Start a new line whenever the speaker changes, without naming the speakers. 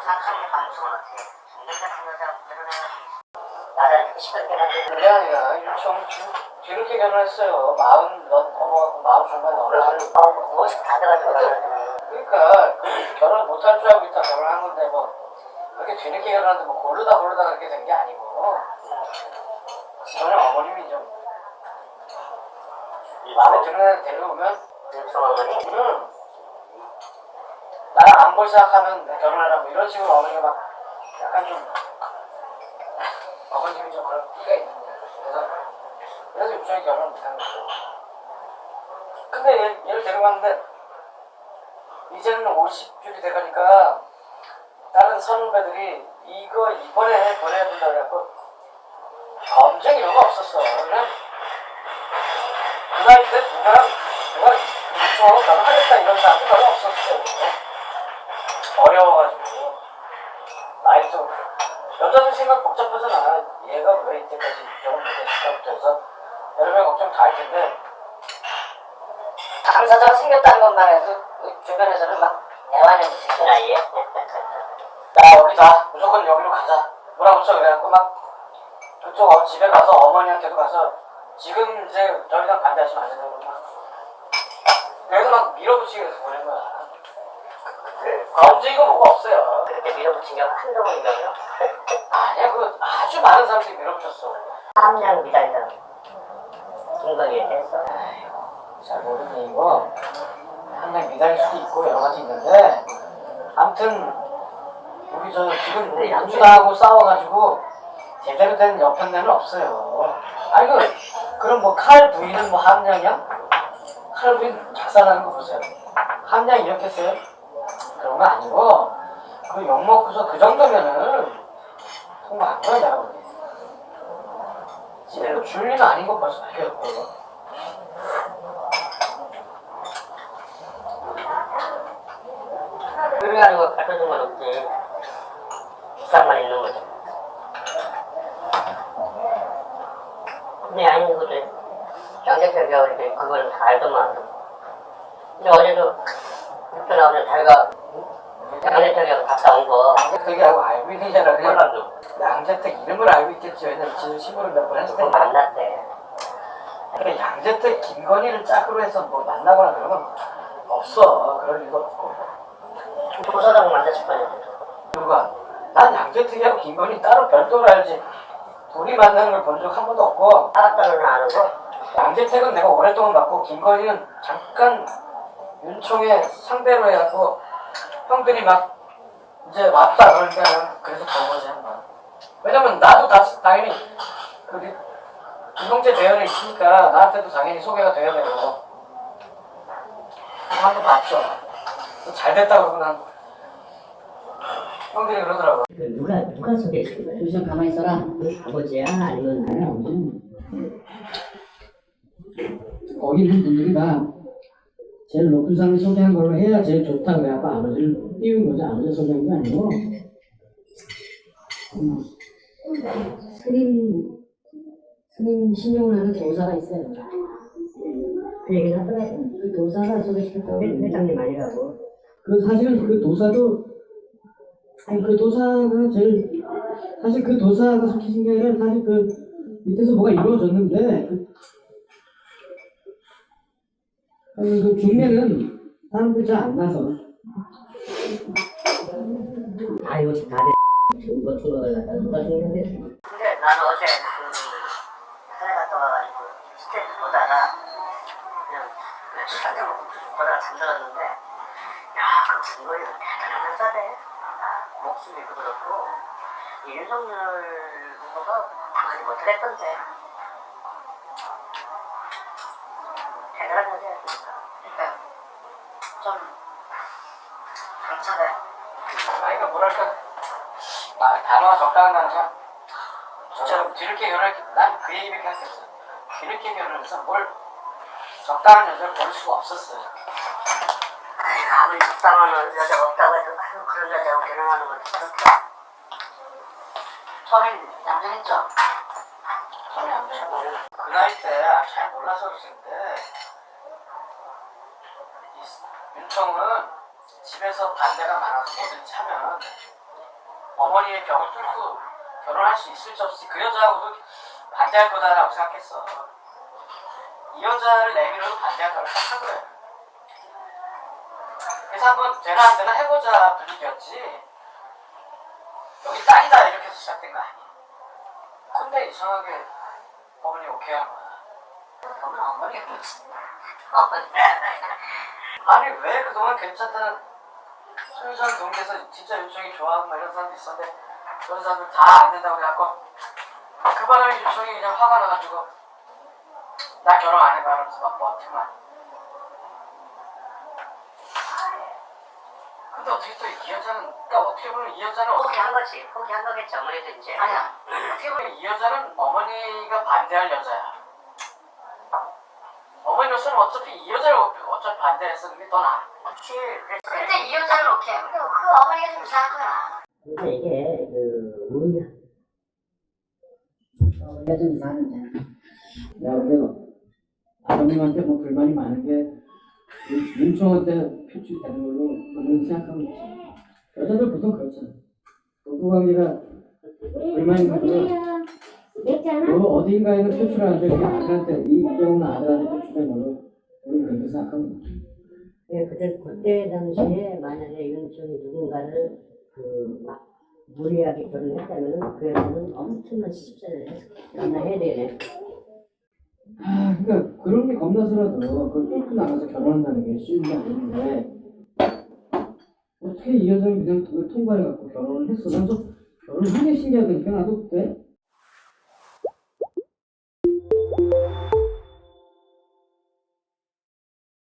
생각하는 방송은 어떻게 동생 같은 여자 결혼해가지고 나를 시끄럽게 하는데
그게 아니라 윤청 뒤늦게 결혼했어요. 40 넘어가고 40 중반 넘어가고
50 다 돼가지고
그러니까 결혼 못할 줄 알고 있다 결혼한 건데 뭐 그렇게 뒤늦게 결혼하는데 뭐 고르다 그렇게 된 게 아니고 지금은 어머님이 좀 마음에 드는 애를 데려오면
윤청 어머니?
나랑 안 볼 생각하면 결혼하라고 이런 식으로 어머니가 막 약간 좀 어머님이 좀 그런 끼가 있는 거예요. 그래서 윤청이 결혼을 못한 거죠. 근데 얘를 데려갔는데 이제는 50줄이 돼가니까 다른 선후배들이 이거 이번에 보내야 된다 그래갖고 검증 이런 거 없었어. 그냥 그 나이 때 누가 윤청하고 나도 하겠다 이런 사람도 별로 없었어. 어려워가지고 나이도 여자들 생각 복잡하잖아. 얘가 왜 이때까지 결혼 못했을까부터 해서 여러 명 걱정 다 할 텐데 당사자가 생겼다는 것만 해도 주변에서는 막 대환영이 생겨.
나이에?
야 여기다 무조건 여기로 가자 몰아붙여 그래갖고 막 그쪽 집에 가서 어머니한테도 가서 지금 이제 저희랑 반대하시면 안 된다고 막 그래서 막 밀어붙이기 해서 보낸 거야. 검증이고 뭐가 없어요.
그렇게 밀어붙인 경우 한두 번이면요?
아니야 그 아주 많은 사람들이 밀어붙였어.
함량 미달이다 김건희에 대해서
잘 모르니 이거 한명 미달일 수도 있고 여러 가지 있는데 아무튼 우리 저 지금 민주당하고 싸워가지고 제대로 된 여편네는 없어요. 아니 그럼 뭐 칼 부인은 뭐 함량이야? 칼 부인 작살나는 거 보세요. 함량이 이렇게 써요? 그런 거 아니고 그 욕먹고서 그 정도면은 통과 안 거야 내가 보기에. 지금 줄리는 아닌 거 벌써 알겠고.
그래가지고 갖다준 건 없지. 부상만 있는 거죠. 근데 아닌 것도 경제적이야 우리 그걸 다 알더만. 근데 어제도 학교 나오는 자기가 양재택하고 갔다 온 거.
양재택하고 알고 있잖아.
몰라도.
양재택 이름을 알고 있겠지. 왜냐면 지금 신문을 몇 번 했을 때
만났대.
그래 양재택 김건희를 짝으로 해서 뭐 만나거나 그런 건 없어. 그럴 리가 없고.
도서장 만났을 뻔했어.
누가? 난 양재택하고 김건희 따로 별도로 알지. 둘이 만나는 걸 본 적 한 번도 없고.
알았다는 아는거.
양재택은 내가 오랫동안 봤고 김건희는 잠깐 윤총의 상대로 해갖고 형들이 막 이제 왔다 그러니까 그래서 본 거지 한 번. 왜냐면 나도 당연히 그 김동재 대연에 있으니까 나한테도 당연히 소개가 돼야 되고 한 번 봤죠. 잘 됐다 그러고 난 형들이 그러더라고.
누가 소개해준 거야? 조심 가만히 있어라. 아버지야 아니면
아니 아버지 거기 있는 분들이 다 제일 높은 사람을 소개한 걸로 해야 제일 좋다고 해갖고 아버지를 띄운 거죠. 아버지 소개한 게 아니고 스님 신용을 하는 도사가 있어요.
그 얘기는 하더라고.
그 도사가 소개시켰다고
회장님 아니라고.
그 사실은 그 도사도 아니 그 도사가 제일 사실 그 도사가 소개신 게 아니라 사실 그 밑에서 뭐가 이루어졌는데 그 중매는 사람들이 잘 안 나서
아이고 다들 뭐 들어가려다 누가 죽는데. 근데 나는 어제 산에 갔다 와가지고 스테이지 보다가 그냥 며칠 안 보다가 잠들었는데 야 그 김건희가 대단한 여자대. 목소리도 그렇고 윤석열 후보가 당하지 못하겠던데 대단한 여자였으니까 그러니까 좀 당차대.
아니 그러니까 뭐랄까 단어가 적당한 단어가 저처럼 뒤늦게 결혼했기 난 그 얘기밖에 할 수 없어. 뒤늦게 결혼해서 뭘 적당한 여자를 고를 수가 없었어요.
아이고 아무리 적당한 여자가 없다고 해도 아유 그런 여자하고 결혼하는 건 그렇다.
처음엔 얌전했죠. 처음에 얌전했고 그 나이 때 잘 몰라서 그랬는데 윤청은 집에서 반대가 많아서 뭐든지 하면 어머니의 벽을 뚫고 결혼할 수 있을지 없을지 그 여자하고도 반대할 거다라고 생각했어. 이 여자를 내밀어도 반대할 거라고 생각한 거예요. 그래서 한번 되나 안 되나 해보자 분위기였지. 여기 딸이다 이렇게 해서 시작된 거 아니야. 근데 이상하게 어머니 오케이 하는 거야. 그러면 어머니가 무슨 아니 왜 그동안 괜찮다는 소유산 동기에서 진짜 요청이 좋아하고 막 이런 사람도 있었는데 그런 사람들 다 안 된다고 그래갖고 그 바람에 요청이 그냥 화가 나가지고 나 결혼 안 해봐 이러면서 막 버티만. 근데 어떻게 또 이 여자는 그러니까 어떻게 보면 이 여자는
포기한 거지. 포기한 거겠지. 어머니도 이제.
아니야. 어떻게 보면 이 여자는 어머니가 반대할 여자야. 어머니로서는 어차피 이 여자를 어차피 반대했어. 그게 더 나아.
그치.
근데 이 여자를 오케이. 그 어머니가 좀 이상한 거야.
근데 이게 뭐냐? 우리가 좀 이상한데.
야, 우리가 아버님한테 뭐 불만이 많은 게 윤총한테 표출되는 걸로 우리는 생각하고 있지. 여자들 보통 그렇잖아. 부부관계가 불만이 있는 거 어딘가에는 표출하는데 그게 아들한테 이 경우는 아들한테 표출된 걸로 우리는 그렇게 생각하고 있지.
예, 그때 당시에 만약에 윤총이 누군가를 막 무리하게 결혼했다면 그 여자는 엄청난 시집살이를 해야 되네.
아, 그러니까 그런 게 겁나서라도 그걸 뚫고 나가서 결혼한다는 게 쉬운 게 아닌데 어떻게 이 여자를 그냥 그걸 통과해갖고 결혼을 했어? 난 좀 결혼한 게 신기하다니까 나도 그때